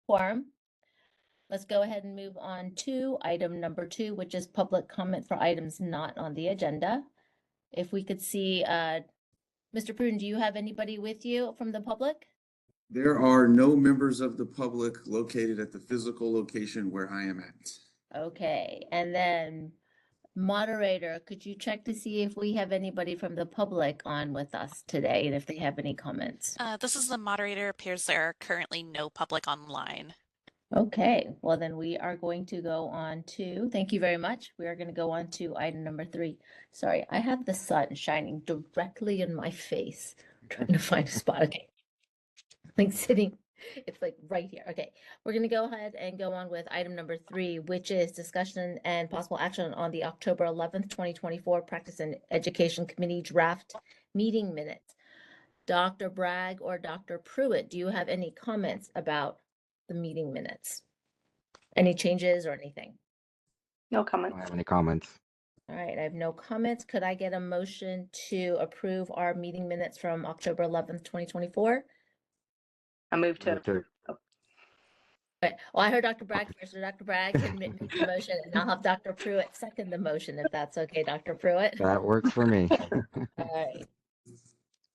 quorum. Let's go ahead and move on to item number 2, which is public comment for items not on the agenda. If we could see, Mr. Pruden, do you have anybody with you from the public? There are no members of the public located at the physical location where I am at. Okay, and then moderator, could you check to see if we have anybody from the public on with us today and if they have any comments? This is the moderator. Appears there are currently no public online. Okay, well then we are going to go on to, thank you very much. We are going to go on to item number 3. Sorry, I have the sun shining directly in my face. I'm trying to find a spot. Okay. Like sitting, it's like right here. Okay, we're going to go ahead and go on with item number 3, which is discussion and possible action on the October 11th, 2024 Practice and Education Committee draft meeting minutes. Dr. Bragg or Dr. Pruitt, do you have any comments about the meeting minutes? Any changes or anything? No I comments. don't have any comments. All right, I have no comments. Could I get a motion to approve our meeting minutes from October 11th, 2024? I move to Move to- approve. Okay, well, I heard Dr. Bragg first, so Dr. Bragg can make the motion, and I'll have Dr. Pruitt second the motion, if that's okay, Dr. Pruitt. That works for me. All right.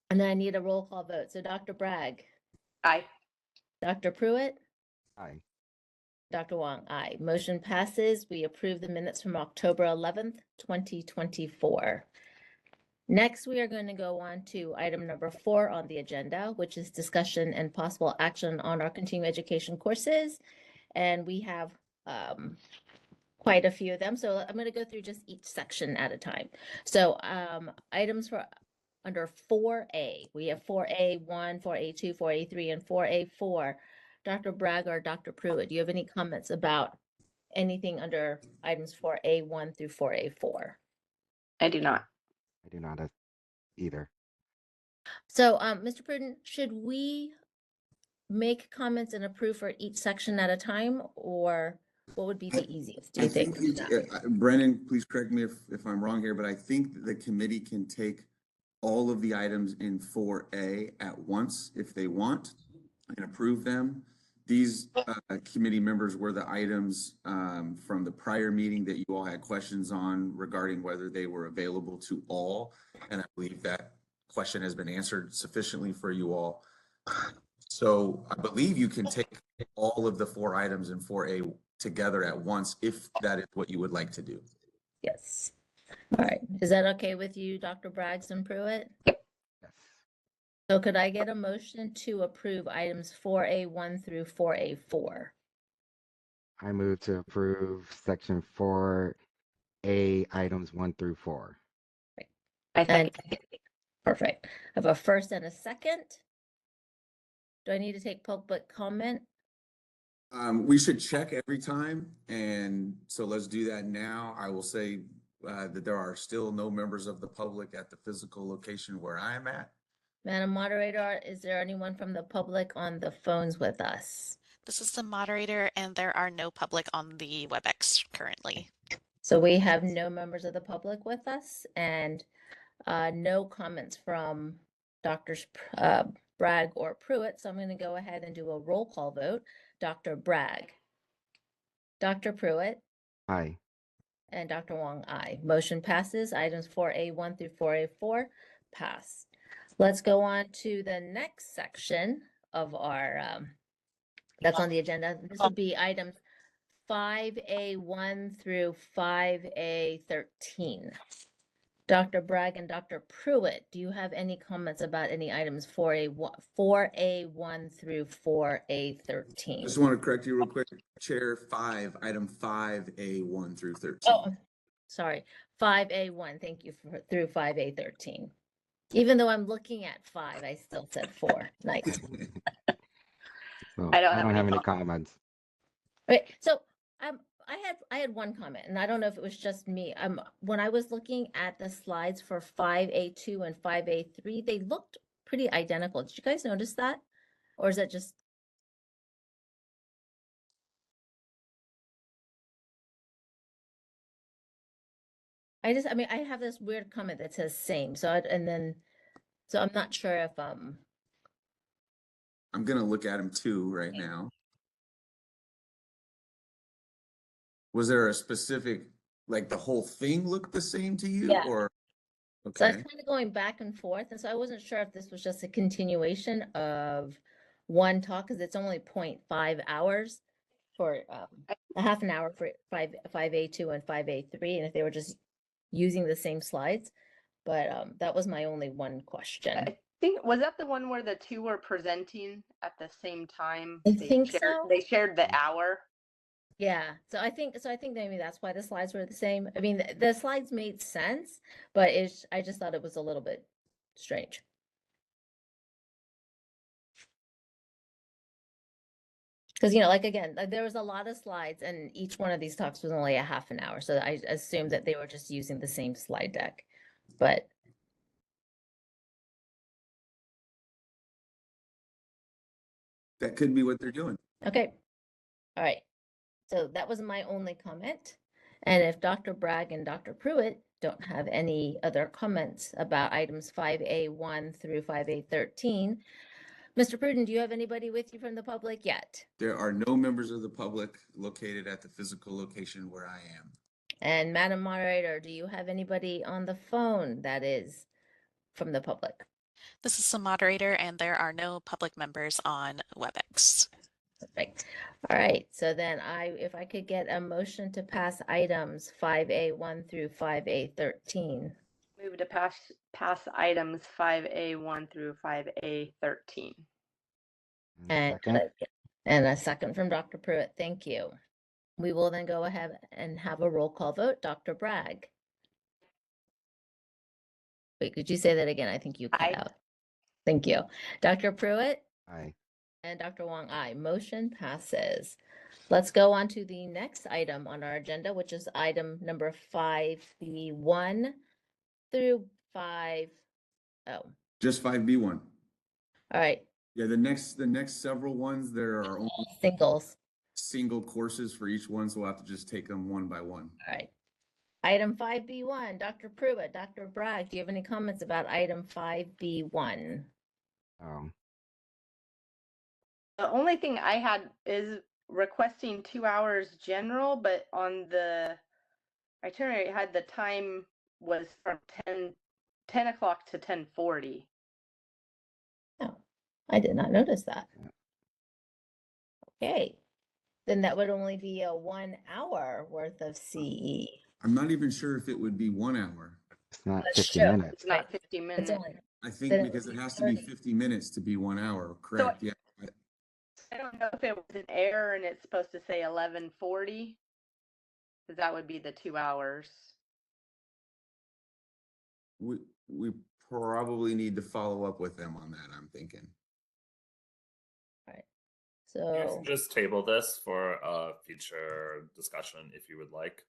And then I need a roll call vote. So Dr. Bragg, Aye. Dr. Pruitt, Aye. Dr. Wong, aye. Motion passes. We approve the minutes from October 11th, 2024. Next, we are going to go on to item number 4 on the agenda, which is discussion and possible action on our continuing education courses. And we have quite a few of them. So I'm going to go through just each section at a time. So items for under 4A, we have 4A1, 4A2, 4A3, and 4A4. Dr. Bragg or Dr. Pruitt, do you have any comments about anything under items 4A1 through 4A4? I do not. I do not either. So, Mr. Pruden, should we make comments and approve for each section at a time, or what would be the easiest, do you think? Brennan, please correct me if I'm wrong here, but I think the committee can take all of the items in 4A at once if they want and approve them. These committee members were the items from the prior meeting that you all had questions on regarding whether they were available to all. And I believe that question has been answered sufficiently for you all. So I believe you can take all of the 4 items in 4A together at once if that is what you would like to do. Yes. All right. Is that okay with you, Dr. Braggs and Pruitt? Yes. So could I get a motion to approve items 4A1 through 4A4? I move to approve section 4A items 1 through 4. I And think. perfect. I have a first and a second. Do I need to take public comment? We should check every time, and so let's do that now. I will say that there are still no members of the public at the physical location where I am at. Madam Moderator, is there anyone from the public on the phones with us? This is the moderator, and there are no public on the WebEx currently. So we have no members of the public with us and no comments from Drs. Bragg or Pruitt. So I'm going to go ahead and do a roll call vote. Dr. Bragg, Dr. Pruitt, Aye. and Dr. Wong, aye. Motion passes. Items 4A1 through 4A4 pass. Let's go on to the next section of our, that's on the agenda. This would be items 5A1 through 5A13. Dr. Bragg and Dr. Pruitt, do you have any comments about any items 4A1 through 4A13? Just want to correct you real quick, Chair. Item 5A1 through 13. Oh, sorry, 5A1, thank you through 5A13. Even though I'm looking at 5, I still said 4. Nice. So I I don't don't have have any any comments. Okay, so I had one comment, and I don't know if it was just me. When I was looking at the slides for 5A2 and 5A3, they looked pretty identical. Did you guys notice that? Or is that just? I have this weird comment that says same. So I'm not sure if I'm gonna look at them too right Okay. now. Was there a specific, like the whole thing looked the same to you Yeah. or? So I was Okay, kind of going back and forth, and so I wasn't sure if this was just a continuation of one talk, because it's only 0.5 hours for a half an hour for 5A2 and 5A3, and if they were just using the same slides. But that was my only one question. I think, was that the one where the two were presenting at the same time? I think so. They shared the hour. Yeah, so I think maybe that's why the slides were the same. I mean, the slides made sense, but I just thought it was a little bit strange. Because, like, again, there was a lot of slides and each one of these talks was only a half an hour. So I assumed that they were just using the same slide deck. But that could be what they're doing. okay, all right. So that was my only comment. And if Dr. Bragg and Dr. Pruitt don't have any other comments about items 5A1 through 5A13, Mr. Pruden, do you have anybody with you from the public yet? There are no members of the public located at the physical location where I am. And Madam Moderator, do you have anybody on the phone that is from the public? This is the moderator, and there are no public members on WebEx. Perfect. All right, so then if I could get a motion to pass items 5A1 through 5A13. Move to pass items 5A1 through 5A13. And Second. and a second from Dr. Pruitt. Thank you. We will then go ahead and have a roll call vote. Dr. Bragg. Wait, could you say that again? I think you cut Aye. out. Thank you. Dr. Pruitt Aye. and Dr. Wong, aye. Motion passes. Let's go on to the next item on our agenda, which is item number 5B1 through 5. Oh, Just 5B1. all right. Yeah, the next several ones, there are only Singles. single courses for each one, so we'll have to just take them one by one. All right. Item 5B1, Dr. Pruitt, Dr. Bragg, do you have any comments about item 5B1? The only thing I had is requesting 2 hours general, but on the itinerary it had the time was from 10 o'clock to 10:40. No, I did not notice that. Yeah. Okay, then that would only be a 1 hour worth of CE. I'm not even sure if it would be 1 hour. It's not That's 50 true. minutes. It's not Right. 50 It's minutes. only, I think Then it because would it be has to be 30. 50 minutes to be 1 hour, correct? Yeah. I don't know if it was an error and it's supposed to say 11:40, because that would be the 2 hours. We probably need to follow up with them on that, I'm thinking. so, Just table this for a future discussion if you would like.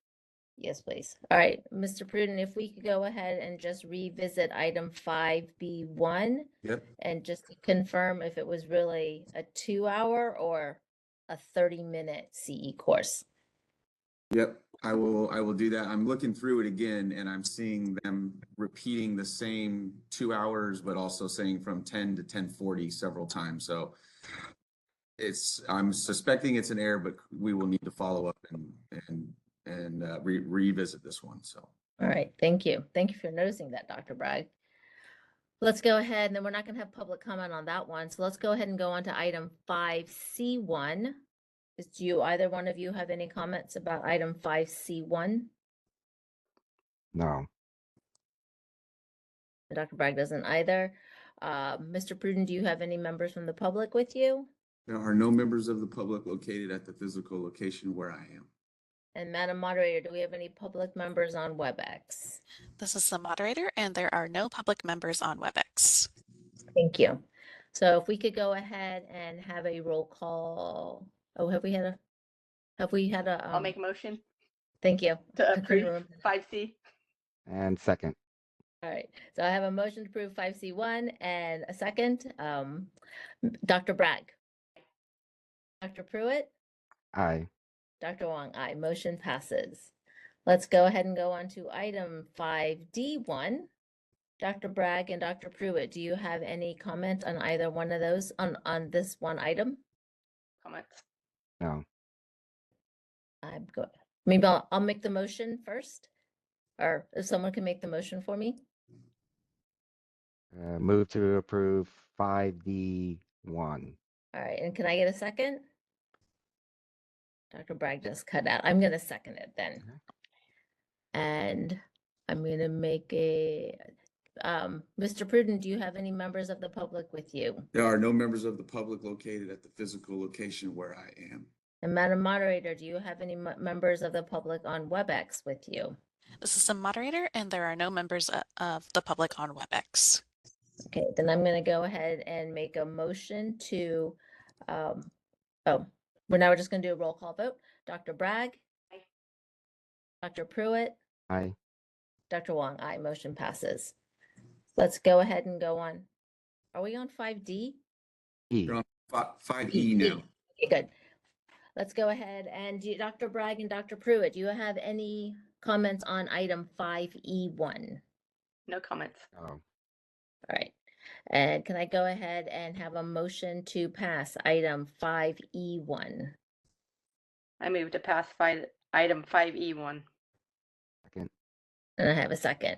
yes, please. All right, Mr. Pruden, if we could go ahead and just revisit item 5B1 Yep. and just to confirm if it was really a 2 hour or a 30-minute CE course. Yep, I will do that. I'm looking through it again and I'm seeing them repeating the same 2 hours, but also saying from 10 to 10:40 several times. So I'm suspecting it's an error, but we will need to follow up and revisit this one. So. All right, thank you. Thank you for noticing that, Dr. Bragg. Let's go ahead, and then we're not gonna have public comment on that one. So let's go ahead and go on to item 5C1. Do either one of you have any comments about item 5C1? No. Dr. Bragg doesn't either. Mr. Pruden, do you have any members from the public with you? There are no members of the public located at the physical location where I am. And Madam Moderator, do we have any public members on WebEx? This is the moderator, and there are no public members on WebEx. Thank you. So if we could go ahead and have a roll call. Oh, have we had a, I'll make a motion thank you. to I couldn't approve remember. 5C. And second. All right, so I have a motion to approve 5C1 and a second. Dr. Bragg. Dr. Pruitt, Aye. Dr. Wong, aye. Motion passes. Let's go ahead and go on to item 5D1. Dr. Bragg and Dr. Pruitt, do you have any comment on either one of those on this one item? Comments. No. I'm good. Maybe I'll make the motion first, or if someone can make the motion for me. Move to approve 5D1. All right, and can I get a second? Dr. Bragg just cut out. I'm gonna second it then. Okay. And I'm gonna make a, Mr. Pruden, do you have any members of the public with you? There are no members of the public located at the physical location where I am. And Madam Moderator, do you have any members of the public on WebEx with you? This is the moderator, and there are no members of the public on WebEx. Okay, then I'm gonna go ahead and make a motion to, we're just gonna do a roll call vote. Dr. Bragg? Aye. Dr. Pruitt? Aye. Dr. Wong, aye, motion passes. Let's go ahead and go on. Are we on 5D? E. You're on 5E now. Okay, good. Let's go ahead and Dr. Bragg and Dr. Pruitt, do you have any comments on item 5E1? No comments. Oh. All right. And can I go ahead and have a motion to pass item 5E1? I move to pass item 5E1. Second. And I have a second.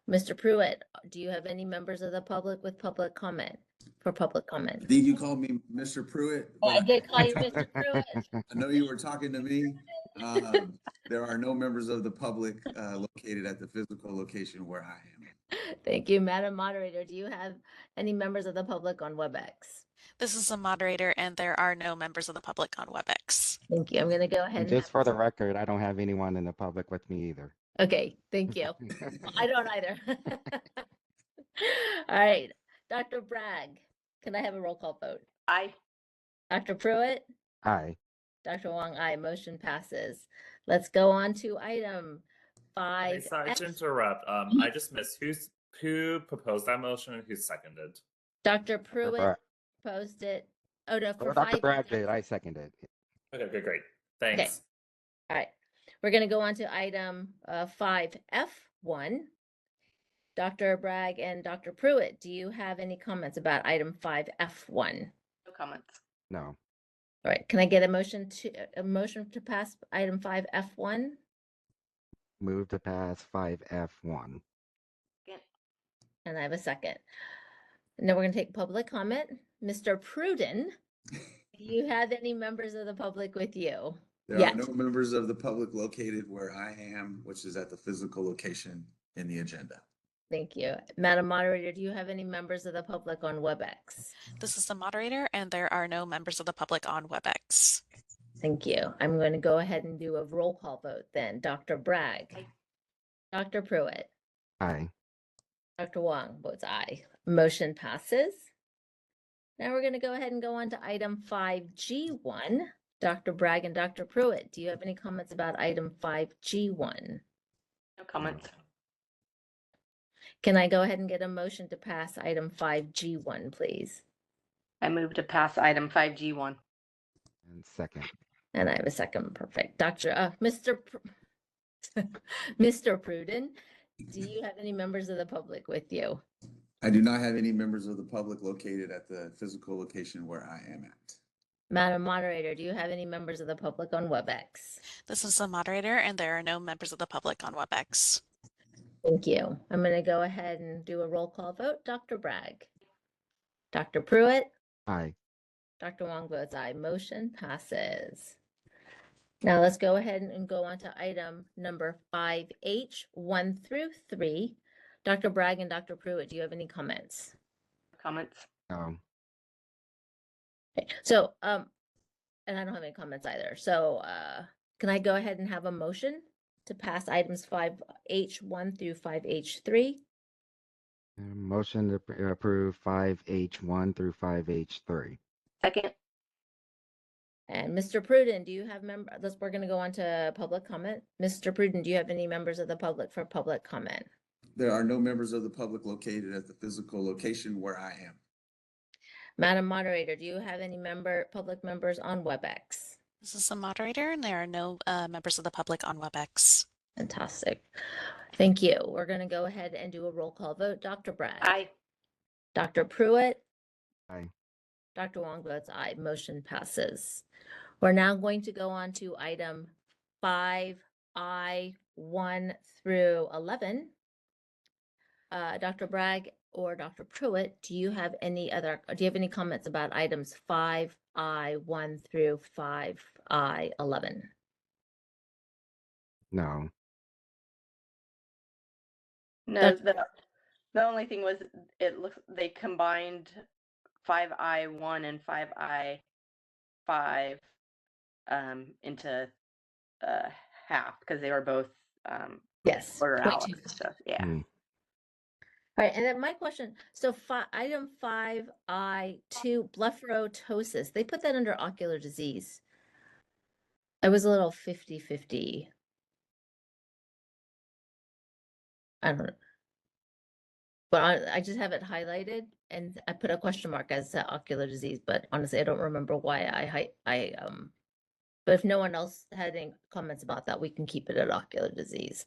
Mr. Pruitt, do you have any members of the public with public comment, for public comment? I think you called me Mr. Pruitt. I but did call you Mr. Pruitt. I know you were talking to me. There are no members of the public located at the physical location where I am. Thank you, Madam Moderator. Do you have any members of the public on WebEx? This is the moderator, and there are no members of the public on WebEx. Thank you. I'm going to go ahead And and just for the record, I don't have anyone in the public with me either. okay, thank you. I don't either. All right, Dr. Bragg, can I have a roll call vote? Aye. Dr. Pruitt? Aye. Dr. Wong, aye, motion passes. Let's go on to item Hey, 5. sorry to interrupt. I just missed who proposed that motion and who seconded. Dr. Pruitt Bra- proposed it. Oh, no, for Dr. 5. Bragg did. I seconded. Okay, great. Thanks. All right, we're going to go on to item 5F1. Dr. Bragg and Dr. Pruitt, do you have any comments about item 5F1? No comments. No. All right, can I get a motion to pass item 5F1? Move to pass 5F1. And I have a second. Now we're going to take public comment. Mr. Pruden, do you have any members of the public with you? There Yes. are no members of the public located where I am, which is at the physical location in the agenda. Thank you. Madam Moderator, do you have any members of the public on WebEx? This is the moderator, and there are no members of the public on WebEx. Thank you. I'm going to go ahead and do a roll call vote then. Dr. Bragg, Aye. Dr. Pruitt, Aye. Dr. Wong votes aye. Motion passes. Now we're going to go ahead and go on to item 5G1. Dr. Bragg and Dr. Pruitt, do you have any comments about item 5G1? No comments. Can I go ahead and get a motion to pass item 5G1, please? I move to pass item 5G1. And second. And I have a second. Perfect. Mr. Pruden, do you have any members of the public with you? I do not have any members of the public located at the physical location where I am at. Madam Moderator, do you have any members of the public on WebEx? This is the moderator, and there are no members of the public on WebEx. Thank you. I'm going to go ahead and do a roll call vote. Dr. Bragg, Dr. Pruitt, Aye. Dr. Wong votes aye. Motion passes. Now let's go ahead and go on to item number 5H, 1 through 3. Dr. Bragg and Dr. Pruitt, do you have any comments? Comments. No. Okay, so, and I don't have any comments either. So, can I go ahead and have a motion to pass items 5H1 through 5H3? Motion to approve 5H1 through 5H3. Second. And Mr. Pruden, do you have we're going to go on to public comment. Mr. Pruden, do you have any members of the public for public comment? There are no members of the public located at the physical location where I am. Madam Moderator, do you have any public members on WebEx? This is the moderator, and there are no members of the public on WebEx. Fantastic. Thank you. We're going to go ahead and do a roll call vote. Dr. Bragg. Aye. Dr. Pruitt. Aye. Dr. Wong votes aye. Motion passes. We're now going to go on to item 5I 1 through 11. Dr. Bragg or Dr. Pruitt, do you have any comments about items 5I 1 through 5I 11? No. No, Dr. the only thing was it looks they combined 5I1 and 5I5 into half because they were both Yes. quarter 0.2. hours. So yeah. Hmm. All right, and then my question, so item 5I2, blepharoptosis, they put that under ocular disease. I was a little 50-50. I don't know. But I just have it highlighted and I put a question mark as to ocular disease, but honestly, I don't remember why but if no one else had any comments about that, we can keep it at ocular disease.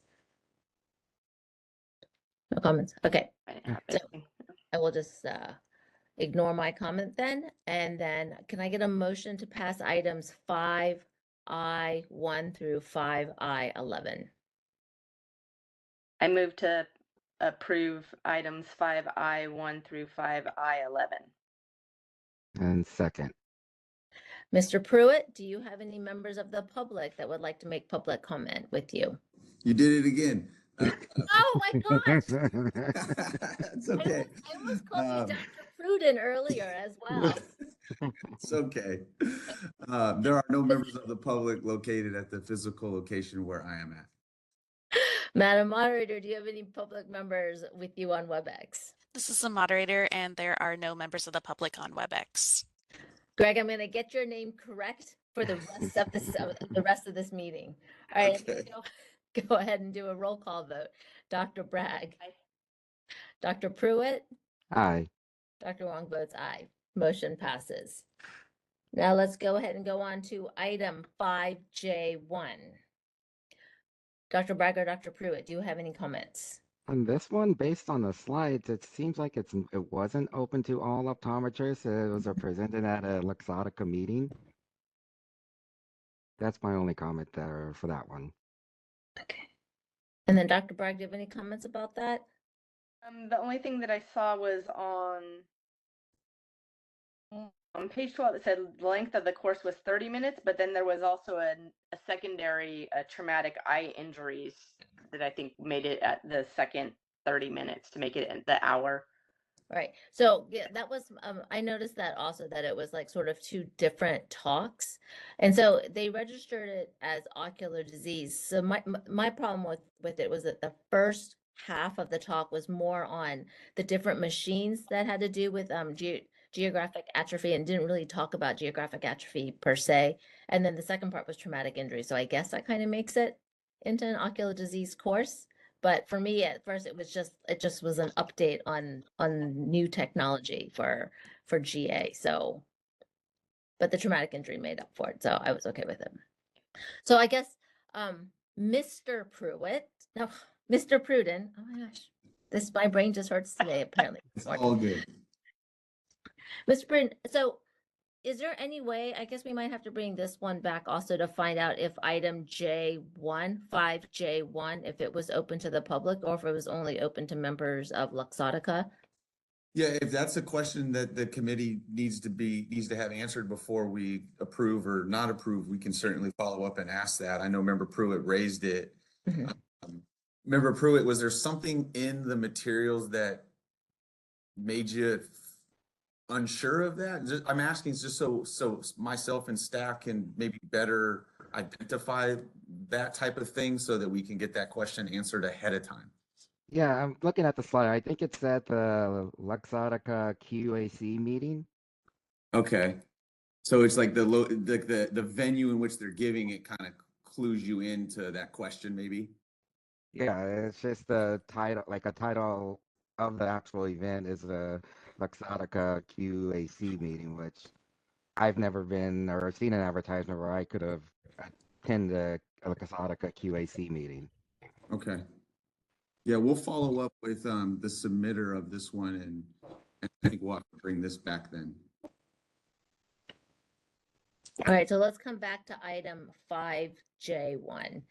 No comments, okay. I didn't have So anything. I will just ignore my comment then, and then can I get a motion to pass items 5I 1 through 5I 11? I move to approve items 5I1 through 5I11. And second. Mr. Pruitt, do you have any members of the public that would like to make public comment with you? You did it again. Oh my gosh! It's okay. I almost called you Dr. Pruden earlier as well. It's okay. There are no members of the public located at the physical location where I am at. Madam Moderator, do you have any public members with you on WebEx? This is the moderator, and there are no members of the public on WebEx. Greg, I'm going to get your name correct for the rest of this meeting. All right, Okay. go ahead and do a roll call vote. Dr. Bragg. Aye. Dr. Pruitt. Aye. Dr. Wong votes aye. Motion passes. Now let's go ahead and go on to item 5J1. Dr. Bragg or Dr. Pruitt, do you have any comments? On this one, based on the slides, it seems like it wasn't open to all optometrists. It was presented at a Luxottica meeting. That's my only comment there for that one. Okay. And then Dr. Bragg, do you have any comments about that? The only thing that I saw was on page 12, it said the length of the course was 30 minutes, but then there was also a secondary traumatic eye injuries that I think made it at the second 30 minutes to make it at the hour. Right. So yeah, that was I noticed that also that it was like sort of two different talks. And so they registered it as ocular disease. So my problem with it was that the first half of the talk was more on the different machines that had to do with geographic atrophy and didn't really talk about geographic atrophy per se. And then the second part was traumatic injury. So I guess that kind of makes it into an ocular disease course. But for me, at first, it just was an update on new technology for GA. So, but the traumatic injury made up for it, so I was okay with it. So I guess, Mr. Pruitt, no, Mr. Pruden. Oh my gosh, my brain just hurts today. Apparently, It's all good. Mr. Pruden. So, is there any way, I guess we might have to bring this one back also to find out if item J1, 5J1, if it was open to the public or if it was only open to members of Luxottica? Yeah, if that's a question that the committee needs to have answered before we approve or not approve, we can certainly follow up and ask that. I know Member Pruitt raised it. Mhm. Member Pruitt, was there something in the materials that made you unsure of that? I'm asking just so myself and staff can maybe better identify that type of thing so that we can get that question answered ahead of time. Yeah, I'm looking at the slide. I think it's at the Luxottica QAC meeting. Okay. So it's like the venue in which they're giving it kind of clues you into that question, maybe? Yeah, it's just the title, like a title of the actual event is the Luxottica QAC meeting, which I've never been or seen an advertisement where I could have attended a Luxottica QAC meeting. Okay. Yeah, we'll follow up with the submitter of this one and I think we'll have to bring this back then. All right, so let's come back to item 5J1.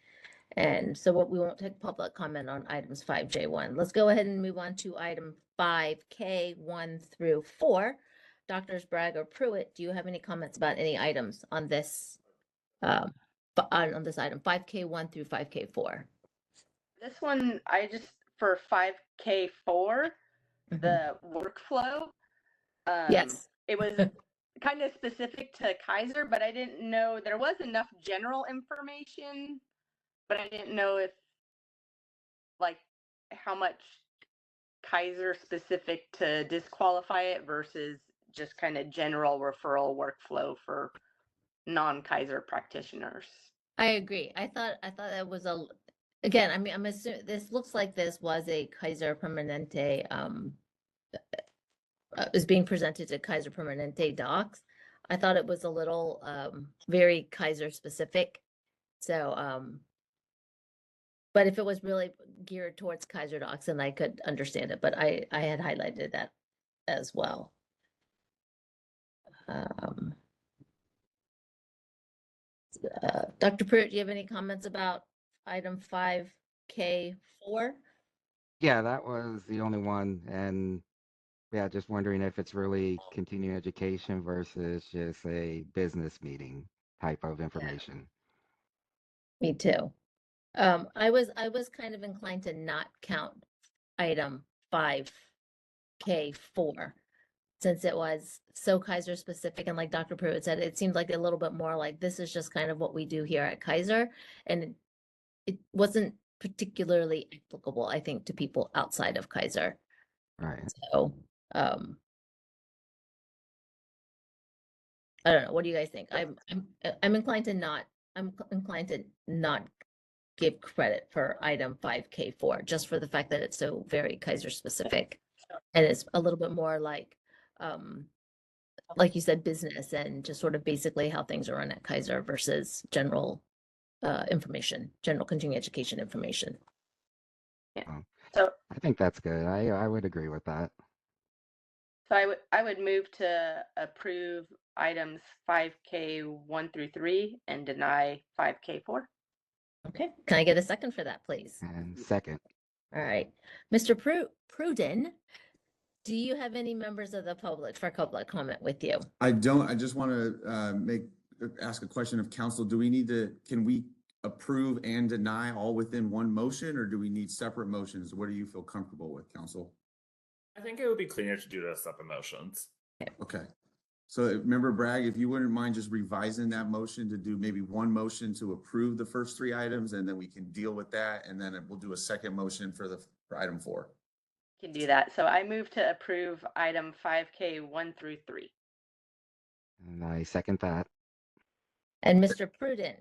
And so what we won't take public comment on items 5J1. Let's go ahead and move on to item 5K1 through 4. Doctors Bragg or Pruitt, do you have any comments about any items on this on this item 5K1 through 5K4? This one, I just, for 5K4, Mhm. the workflow, Yes. it was kind of specific to Kaiser, but I didn't know there was enough general information, but I didn't know if, like, how much Kaiser specific to disqualify it versus just kind of general referral workflow for non-Kaiser practitioners. I agree. I thought that was again, I mean, I'm assuming this looks like this was a Kaiser Permanente is being presented to Kaiser Permanente docs. I thought it was a little very Kaiser specific. So but if it was really geared towards Kaiser docs, then I could understand it, but I had highlighted that as well. Dr. Pruitt, do you have any comments about item 5K4? Yeah, that was the only one. And yeah, just wondering if it's really continuing education versus just a business meeting type of information. Me too. I was kind of inclined to not count item 5K4 since it was so Kaiser specific, and like Dr. Pruitt said, it seemed like a little bit more like this is just kind of what we do here at Kaiser, and it wasn't particularly applicable, I think, to people outside of Kaiser. Right. So I don't know. What do you guys think? I'm inclined to not. I'm inclined to not give credit for item 5K4 just for the fact that it's so very Kaiser specific, and it's a little bit more like you said, business and just sort of basically how things are run at Kaiser versus general information, general continuing education information. So I think that's good. I would agree with that. So I would move to approve items 5K1 through 3 and deny 5K4. Okay, can I get a second for that, please? And second, All right, Mr. Pruden, do you have any members of the public for public comment with you? I don't, I just want to ask a question of council. Do we need to, can we approve and deny all within one motion, or do we need separate motions? What do you feel comfortable with, council? I think it would be cleaner to do the separate motions. Okay. So remember, Bragg, if you wouldn't mind just revising that motion to do maybe one motion to approve the first 3 items, and then we can deal with that, and then we'll do a second motion for item 4. Can do that. So I move to approve item 5K1 through 3. and I second that. And Mr. Pruden,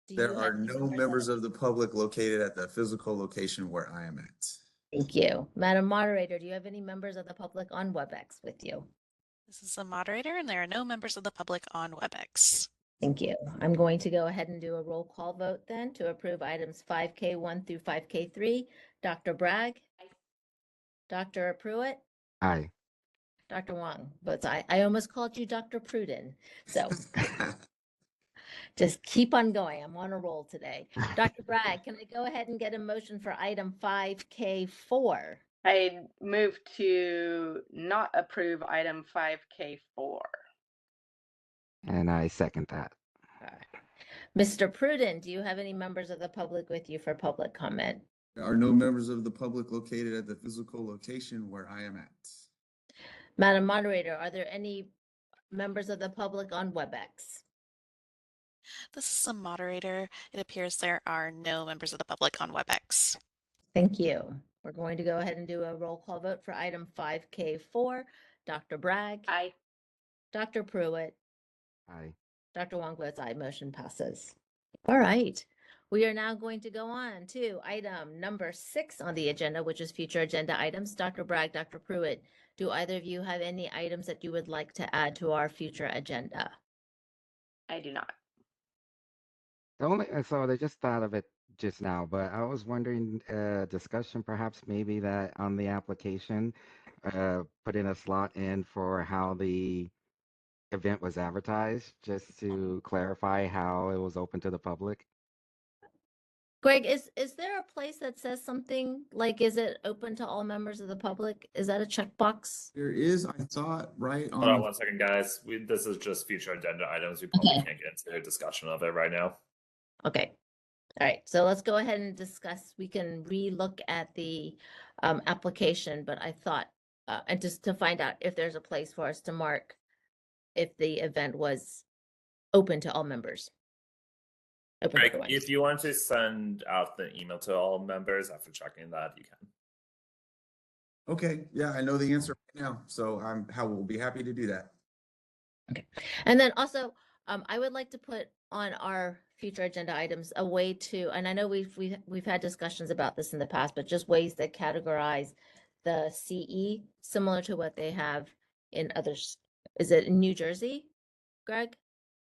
do you There are have any no members of the public located at the physical location where I am at. Thank you. Madam Moderator, do you have any members of the public on WebEx with you? This is the moderator, and there are no members of the public on WebEx. Thank you. I'm going to go ahead and do a roll call vote then to approve items 5K1 through 5K3. Dr. Bragg? Dr. Pruitt? Aye. Dr. Wong votes aye. I almost called you Dr. Pruden. So just keep on going. I'm on a roll today. Dr. Bragg, can I go ahead and get a motion for item 5K4? I move to not approve item 5K4. And I second that. All right. Mr. Pruden, do you have any members of the public with you for public comment? There are no members of the public located at the physical location where I am at. Madam Moderator, are there any members of the public on WebEx? This is the moderator. It appears there are no members of the public on WebEx. Thank you. We're going to go ahead and do a roll call vote for item 5K4. Dr. Bragg? Aye. Dr. Pruitt? Aye. Dr. Wong votes aye. Motion passes. All right. We are now going to go on to item number 6 on the agenda, which is future agenda items. Dr. Bragg, Dr. Pruitt, do either of you have any items that you would like to add to our future agenda? I do not. The only, so I just thought of it just now, but I was wondering, discussion perhaps maybe that on the application, putting a slot in for how the event was advertised, just to clarify how it was open to the public. Greg, is there a place that says something like, is it open to all members of the public? Is that a checkbox? There is, I thought, right Hold on on, one second, guys. This is just future agenda items. We probably Okay. can't get into a discussion of it right now. Okay. All right, so let's go ahead and discuss. We can re-look at the application, but I thought, and just to find out if there's a place for us to mark if the event was open to all members. Open to Greg, everyone. if you want to send out the email to all members after checking that, you can. okay, yeah, I know the answer right now, so we'll be happy to do that. And then also, I would like to put on our future agenda items a way to, and I know we've had discussions about this in the past, but just ways to categorize the CE similar to what they have in others. Is it in New Jersey, Greg?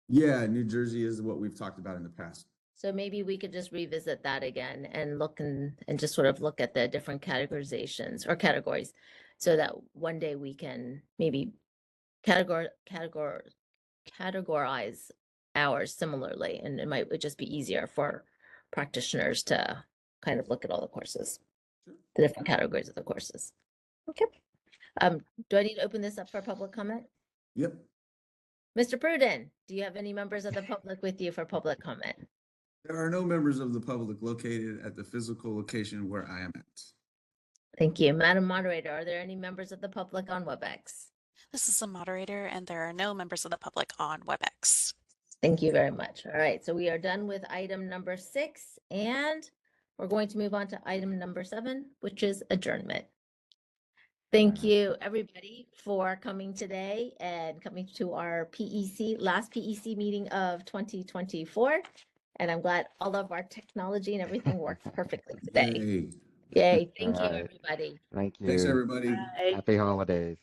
Yeah, New Jersey is what we've talked about in the past. So maybe we could just revisit that again and look and just sort of look at the different categorizations or categories, so that one day we can maybe categorize ours similarly, and it would just be easier for practitioners to kind of look at all the courses, the different categories of the courses. Okay. Do I need to open this up for public comment? Yep. Mr. Pruden, do you have any members of the public with you for public comment? There are no members of the public located at the physical location where I am at. Thank you. Madam Moderator, are there any members of the public on WebEx? This is the moderator, and there are no members of the public on WebEx. Thank you very much. All right, so we are done with item number 6, and we're going to move on to item number 7, which is adjournment. Thank you, everybody, for coming today and coming to our last PEC meeting of 2024. And I'm glad all of our technology and everything worked perfectly today. Yay. Yay, thank you, Alright. everybody. Thank you. Thanks, everybody. Bye. Happy holidays.